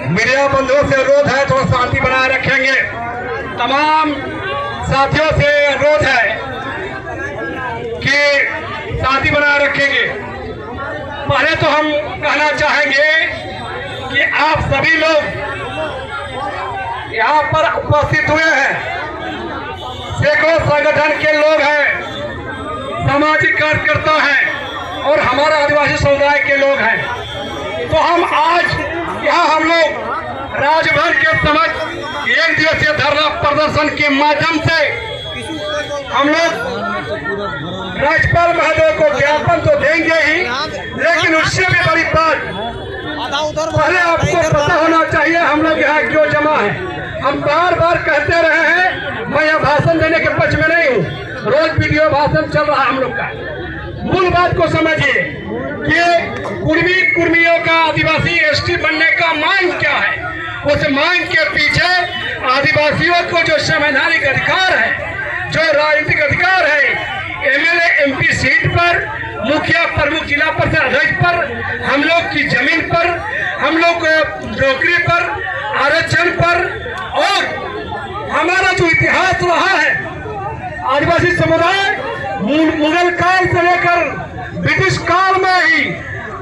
Media बंधुओं से अनुरोध है थोड़ा शांति बनाए रखेंगे। तमाम साथियों से अनुरोध है कि शांति बनाए रखेंगे। पहले तो हम कहना चाहेंगे कि आप सभी लोग यहाँ पर उपस्थित हुए हैं, सैकड़ों संगठन के लोग हैं, सामाजिक कार्यकर्ता हैं और हमारा आदिवासी समुदाय के लोग हैं। तो हम आज यहाँ हम लोग राज्यभर के समक्ष एक दिवसीय धरना प्रदर्शन के माध्यम से हम लोग राज्यपाल महोदय को ज्ञापन तो देंगे ही, लेकिन उससे भी बड़ी बात पहले आपको पता होना चाहिए हम लोग यहाँ क्यों जमा है। हम बार बार कहते रहे हैं, मैं यहाँ भाषण देने के पक्ष में नहीं हूँ, रोज वीडियो भाषण चल रहा है हम लोग का। मूल बात को समझिए कि कुर्मियों का आदिवासी एसटी बनने का मांग क्या है। उस मांग के पीछे आदिवासियों को जो संवैधानिक अधिकार है, जो राजनीतिक अधिकार है, एमएलए एमपी सीट पर, मुखिया प्रमुख जिला परिषद अध्यक्ष पर, हम लोग की जमीन पर, हम लोग नौकरी पर, आरक्षण पर, और हमारा जो इतिहास रहा है आदिवासी समुदाय मुगल काल से लेकर ब्रिटिश काल में ही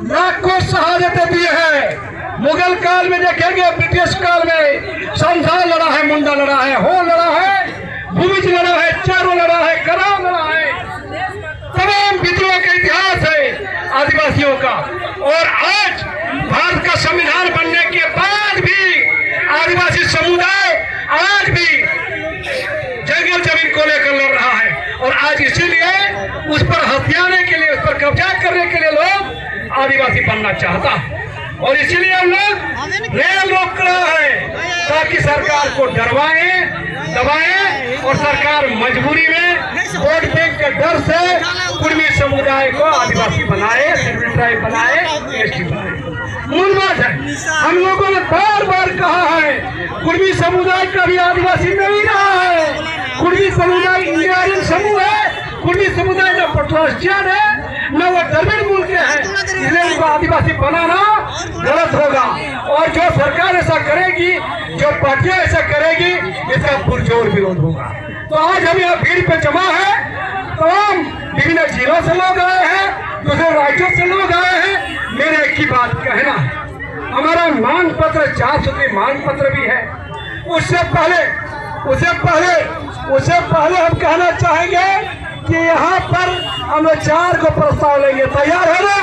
लाखों शहादतें दी है। मुगल काल में देखेंगे, ब्रिटिश काल में संथाल लड़ा है, मुंडा लड़ा है, हो लड़ा है, भूमिज लड़ा है, चारो लड़ा है, कराम लड़ा है। तमाम विद्रोह का इतिहास है आदिवासियों का। और आज भारत का संविधान बनने के बाद भी आदिवासी समुदाय आज भी जंगल जमीन को लेकर लड़ रहा है। और आज इसीलिए उस पर हथियाने के लिए, उस पर कब्जा करने के लिए लोग आदिवासी बनना चाहता है। और इसीलिए हम लोग रेल रोक रहा है ताकि सरकार को डरवाएं, दबाएं और सरकार मजबूरी में वोट बैंक के डर से कुर्मी समुदाय को आदिवासी बनाए, शेड्यूल ट्राइब बनाए, एसटी बनाए। मूल बात है, हम लोगों ने बार बार कहा है कुर्मी समुदाय कभी आदिवासी नहीं रहा है। कुर्मी समुदाय इंडियन समूह है। कुर्मी समुदाय न पटवासियन है, न वो द्रविड़ मूल के हैं, इसलिए उनको आदिवासी बनाना गलत होगा। और जो सरकार ऐसा करेगी, जो पार्टियां ऐसा करेगी, इसका पुरजोर विरोध होगा। तो आज हम यहाँ भीड़ पे जमा है, तमाम विभिन्न जिलों से लोग आए हैं, दूसरे राज्यों से लोग आए हैं। मेरे एक ही बात कहना है, हमारा मांग पत्र 4 सूत्री मांग पत्र भी है। उससे पहले हम कहना चाहेंगे कि यहाँ पर हम लोग 4 को प्रस्ताव लेंगे। तैयार है ना?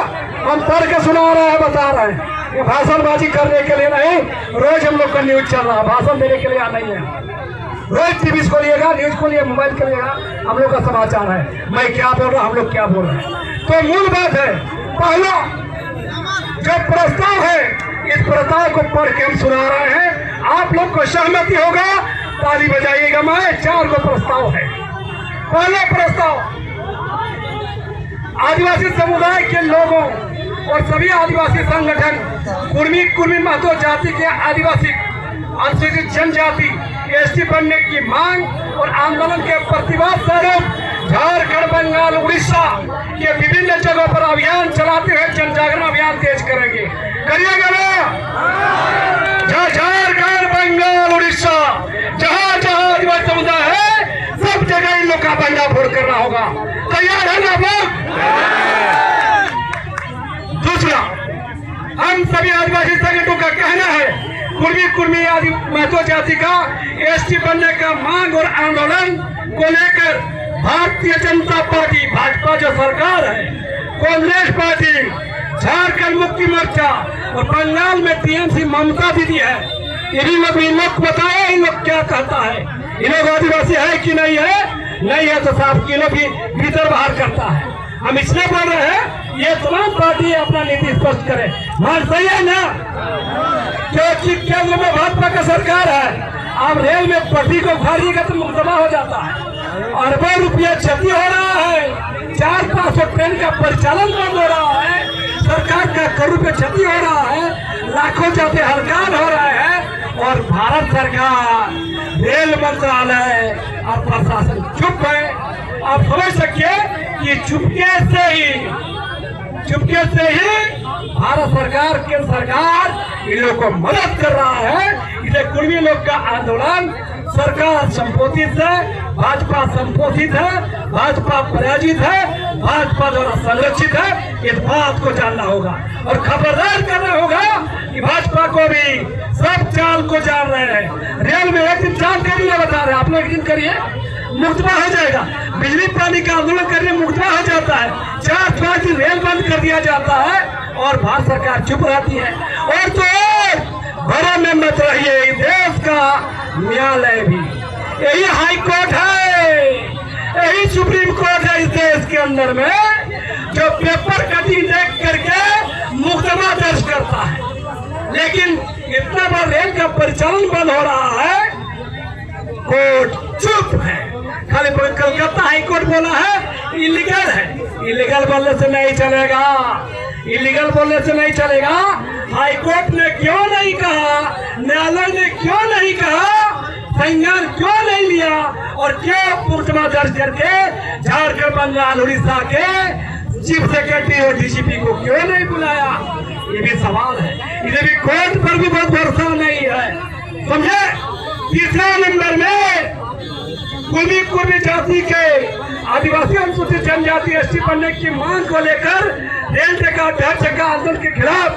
हम पढ़ के सुना रहे हैं, बता रहे हैं। ये भाषणबाजी करने के लिए नहीं, रोज हम लोग का न्यूज चल रहा है, भाषण देने के लिए नहीं है। रोज टीवी खोलिएगा, न्यूज खोलिए, मोबाइल खोलिएगा, हम लोग का समाचार है। मैं क्या बोल रहा हूँ, हम लोग क्या बोल रहे हैं। तो मूल बात है, पहला जो प्रस्ताव है, इस प्रस्ताव को पढ़ के हम सुना रहे हैं। आप लोग को सहमति होगा, ताली बजाइएगा। मैं 4 को प्रस्ताव है। पहला प्रस्ताव, आदिवासी समुदाय के लोगों और सभी आदिवासी संगठन कुर्मी महतो जाति के आदिवासी अनुसूचित जनजाति एसटी बनने की मांग और आंदोलन के प्रतिवाद स्वरूप झारखंड, बंगाल, उड़ीसा के विभिन्न जगहों पर अभियान चलाते हुए जन जागरण अभियान तेज करेंगे। करिएगा ना? झारखंड, बंगाल, उड़ीसा, जहाँ जहाँ आदिवासी समुदाय है, सब जगह इन लोग का बंडा फोड़ करना होगा। तैयार है ना आप लोग? दूसरा, हम सभी आदिवासी संगठनों का कहना है, कुर्मी आदि महतो जाति का एसटी बनने का मांग और आंदोलन को लेकर भारतीय जनता पार्टी, भाजपा जो सरकार है, कांग्रेस पार्टी, झारखंड मुक्ति मोर्चा और बंगाल में टीएमसी ममता दीदी है। इन लोग बताए, इन लोग क्या कहता है, इन लोग आदिवासी है कि नहीं है? नहीं है तो साहब किलो भी भीतर बाहर करता है। हम इसलिए बोल रहे हैं, ये तमाम पार्टी अपना नीति स्पष्ट करे। मान सही है ना? क्योंकि केंद्र में भाजपा का सरकार है। आप रेल में पटरी को उखाड़िएगा तो मुकदमा हो जाता है, अरबों रुपया क्षति हो रहा है, 400-500 ट्रेन का परिचालन बंद हो रहा है, सरकार का करोड़ रुपये क्षति हो रहा है, लाखों जाते हड़ताल हो रहे हैं। और भारत सरकार, रेल मंत्रालय और प्रशासन चुप है। आप समझ सकिए कि चुपके से ही चुपके से ही भारत सरकार, केंद्र सरकार इन लोग को मदद कर रहा है। इसे कुर्मी लोग का आंदोलन सरकार संपोषित है, भाजपा संपोषित है, भाजपा पराजित है, भाजपा द्वारा संरक्षित है। इस बात को जानना होगा और खबरदार करना होगा कि भाजपा को भी सब चाल को जान रहे हैं। रेल में एक दिन चाल करिए, बता रहे आप लोग, एक दिन करिए, मुक्तबा हो जाएगा। बिजली पानी का आंदोलन करने मुक्तबा हो जाता है। 4-5 दिन रेल बंद कर दिया जाता है और भारत सरकार चुप रहती है। और तो घरों में मत रहिए, देश का न्यायालय भी यही हाई कोर्ट है, यही सुप्रीम कोर्ट है इस देश के अंदर में, जो पेपर कटिंग देख करके मुकदमा दर्ज करता है। लेकिन इतना बड़ा रेल का परिचालन बंद हो रहा है, कोर्ट चुप है। खाली कलकत्ता हाई कोर्ट बोला है इलीगल है। इलीगल बोलने से नहीं चलेगा, इलीगल बोलने से नहीं चलेगा। हाई कोर्ट ने क्यों नहीं कहा, न्यायालय ने क्यों नहीं कहा, संज्ञान क्यों नहीं लिया और क्यों मुकदमा दर्ज करके झारखंड, बंगाल, उड़ीसा के चीफ सेक्रेटरी और डीजीपी को क्यों नहीं बुलाया, ये भी सवाल है। इसे भी कोर्ट पर भी बहुत भरोसा नहीं है, समझे। तीसरे नंबर में कुर्मी जाति के आदिवासी अनुसूचित जनजाति एसटी बनने की मांग को लेकर रेल टेका आंदोलन के खिलाफ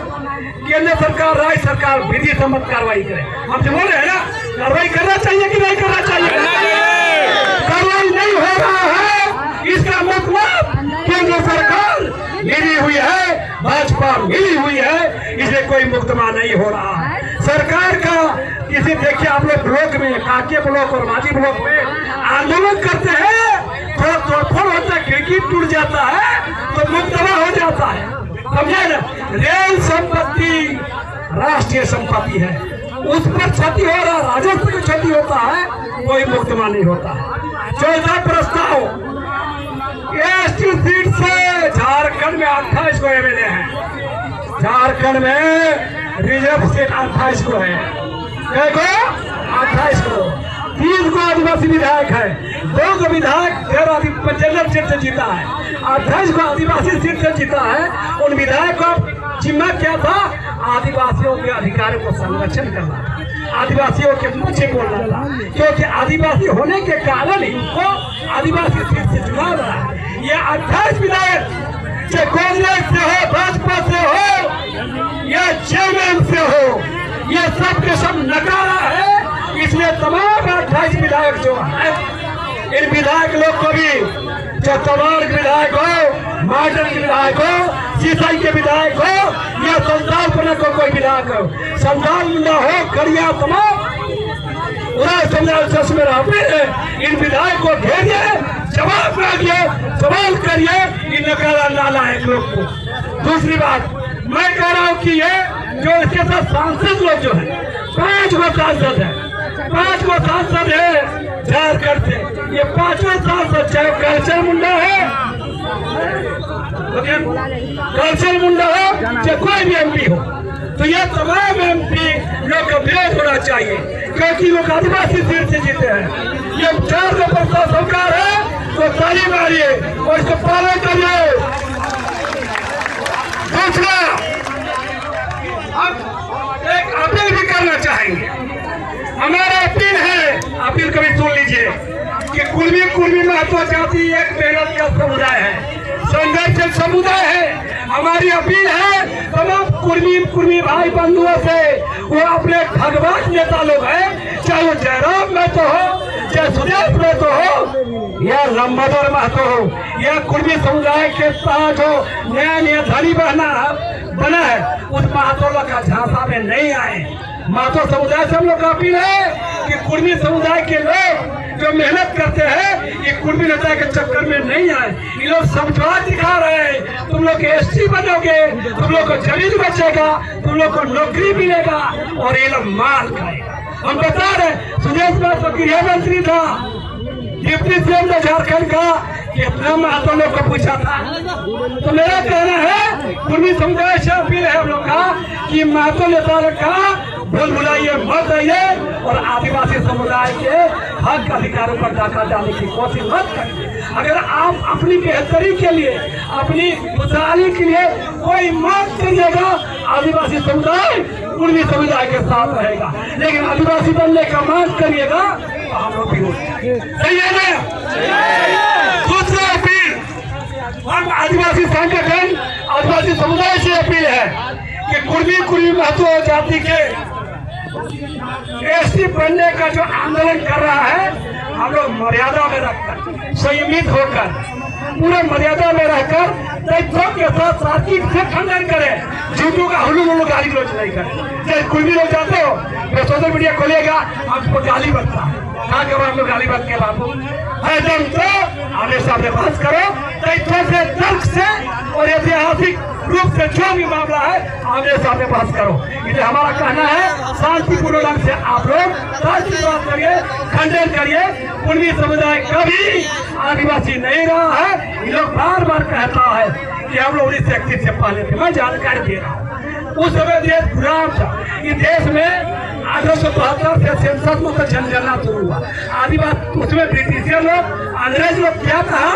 केंद्र सरकार, राज्य सरकार विधि सम्मत कार्रवाई करे। हम जो बोल रहे हैं ना, कार्रवाई करना चाहिए कि नहीं करना चाहिए? कार्रवाई नहीं हो रहा है, इसका मतलब केंद्र सरकार मिली हुई है, भाजपा मिली हुई है, इसे कोई मुकदमा नहीं हो रहा है। सरकार का किसी, देखिए आप लोग ब्लॉक में, काके ब्लॉक और माझी ब्लॉक में आंदोलन करते हैं, थोड़ा तोड़फोड़ होता है, खिड़की टूट जाता है तो मुकदमा हो जाता है, समझे ना। रेल संपत्ति राष्ट्रीय संपत्ति है, उस पर क्षति हो रहा, राजस्व की क्षति होता है, कोई मुकदमा नहीं होता है। 14 प्रस्ताव एसटी सीट से झारखंड में 28 को एमएलए हैं, झारखंड में रिजर्व सीट 28 को है, 28 को, 30 को आदिवासी विधायक है, 2 को विधायक जनरल सीट से जीता है, 28 को आदिवासी सीट से जीता है। उन विधायक का जिम्मा क्या था? आदिवासियों के अधिकारों को संरक्षण करना था, आदिवासियों के पीछे बोलना था, क्योंकि आदिवासी होने के कारण ही उनको आदिवासी सीट से चुनाव रहा है। ये 28 विधायक चाहे कांग्रेस से हो, भाजपा से हो या जेएमएम से हो, ये सब के सब नकारा है। इसलिए तमाम 28 विधायक जो है, इन विधायक लोग को भी, चाहे तमाम विधायक हो, मार्डन के विधायक हो, सीसाई के विधायक हो या संताल पना को कोई विधायक हो, संताल मुंडा हो, खड़िया, तमाम में रहते हैं, इन विधायक को घेरिए, जवाब मांगिए, सवाल करिए इन नकारा नालायक लोग को। दूसरी बात मैं कह रहा हूँ कि ये जो इसके साथ सांसद लोग जो है, 5 गो सांसद है, 5 गो सांसद है झारखंड से, ये 5 सांसद, चाहे कल्चर मुंडा है, कल्चर मुंडा हो, चाहे कोई भी एमपी हो, तो ये तमाम एमपी लोग का विरोध होना चाहिए, क्योंकि लोग आदिवासी सीट से जीते हैं। ये 4 का प्रस्ताव सरकार है तो ताली मारिए और इसको पालन करिए। दूसरा, अब एक अपील भी करना चाहेंगे, हमारा अपील है, अपील कभी सुन लीजिए कि कुर्मी महत्व जाति एक मेहनत का समुदाय है, संघर्षशील समुदाय है। हमारी अपील है तमाम कुर्मी भाई बंधुओं से, वो अपने भगवान नेता लोग हैं, चाहे वो जयराम महतो हो, चाहे सुदेश महतो हो या लंबाधर महतो हो या कुर्मी समुदाय के साथ हो, नया धनी बना है, उस महतो लोग का झांसा में नहीं आए। महतो समुदाय से हम लोग का अपील है कि कुर्मी समुदाय के लोग जो मेहनत करते हैं, ये कुर्मी नेता के चक्कर में नहीं आए। ये लोग समझौता दिखा रहे हैं, तुम लोग एसटी बनोगे, तुम लोग को जमीन बचेगा, तुम लोग को नौकरी मिलेगा और ये लोग माल खाएगा। हम बता रहे, सुदेश महतो गृह मंत्री था, डिप्टी सीएम था झारखंड का, कितना महतो लोग को पूछा था। तो मेरा कहना है, कुर्मी समुदाय से अपील है हम लोग का कि महतो नेता का भूल भुलाइए मत रहिए और आदिवासी समुदाय के हक अधिकारों पर दखल डालने की कोशिश मत करिए। अगर आप अपनी बेहतरी के लिए, अपनी खुशहाली के लिए कोई मांग करिएगा, आदिवासी समुदाय कुर्मी समुदाय के साथ रहेगा। लेकिन आदिवासी बनने का मांग करिएगा तो हम लोग भी हो। सही है ना? दूसरा अपील हम आदिवासी संगठन, आदिवासी समुदाय से अपील है कि कुर्मी महतो जाति के एसटी बनने का जो आंदोलन कर रहा है, हम लोग मर्यादा में रखकर, संयमित होकर, पूरे मर्यादा में रहकर तथ्यों के साथ तार्किक से खंडन करें। झूठों का हुलूमुलू गाली गलौज नहीं करें। जैसे कुर्मी लोग जाते हो, मैं सोशल मीडिया खोलिएगा, आपको गाली बकता है। कहाँ के हम लोग गाली बक के बाबू है दम तो आमने सामने बात करो, तथ्यों से, तर्क से और ऐतिहासिक रूप से जो भी मामला है आमने सामने बात करो। इसलिए हमारा कहना है शांतिपूर्ण ढंग से आप लोग शांति बात करिए, खंडन करिए। कुर्मी समुदाय कभी आदिवासी नहीं रहा है। ये लोग बार बार कहता है कि हम लोग 1931 से पहले थे। मैं जानकारी दे रहा हूँ, उस समय देश गुलाम था। इस देश में 1872 से सेंसस में तो जनगणना शुरू हुआ। आदिवासी उसमें ब्रिटिशर लोग, अंग्रेज लोग क्या कहा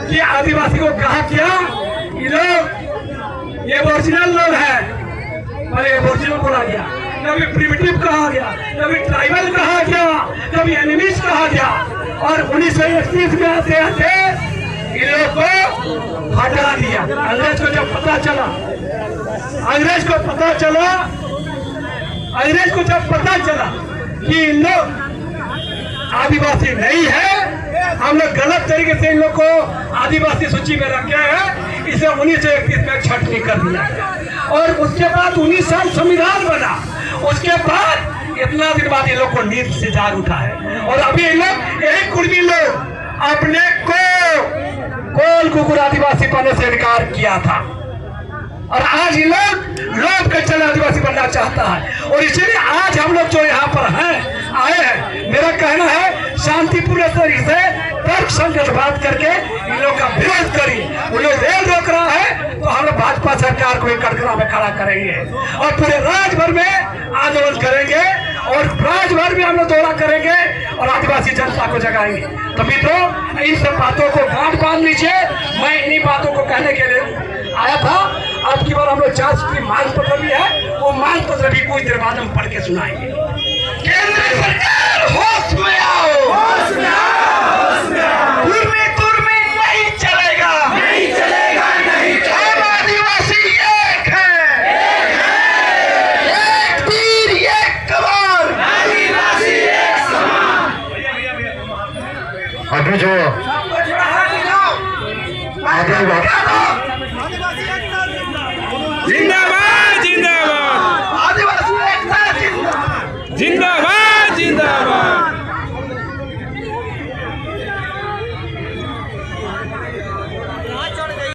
कि आदिवासी को कहा क्या, ये लोग ये ओरिजिनल लोग हैं, पहले ओरिजिनल बोला गया, कभी प्रिमिटिव कहा गया, कभी ट्राइबल कहा गया, कभी एनिमीज कहा गया। और 1931 में आते आते इन लोग को हटा दिया। अंग्रेज को जब पता चला, अंग्रेज को जब पता चला कि इन लोग आदिवासी नहीं है, हम लोग गलत तरीके से इन लोग को आदिवासी सूची में रखे हैं, इसे 1931 में छटनी कर दिया गया। और उसके बाद 19 साल संविधान बना। उसके बाद इतना दिन बाद ये लोग को नींद से जाग उठा है। और अभी ये लोग, यही कुर्मी लोग अपने को कोल कुकुर आदिवासी बनने से इनकार किया था, और आज ये लोग के चले आदिवासी बनना चाहता है। और इसलिए आज हम लोग जो यहाँ पर हैं, आए हैं, मेरा कहना है शांतिपूर्ण तरीके से तर्क संगत बात करके इन लोग का विरोध करिए। उन लोग रेल रोक रहा है तो हम लोग भाजपा सरकार को कटघरा में खड़ा करेंगे और पूरे राज्य भर में आंदोलन करेंगे और राज्य भर में हम लोग दौरा करेंगे और आदिवासी जनता को जगाएंगे। तो मित्रों, इन सब बातों को गांठ बांध लीजिए। मैं इन्हीं बातों को कहने के लिए आया था। अब की बार हम लोग जांच की मांग पत्र भी है, वो मांग पत्र भी कुछ देर बाद हम पढ़ के सुनाएंगे। केंद्र सरकार होश में आओ, होश में आओ, कुर्मी नहीं चलेगा, नहीं चलेगा, नहीं चलेगा। हम आदिवासी एक है, एक तीर एक कमान, आदिवासी एक समान। अभी जो आगे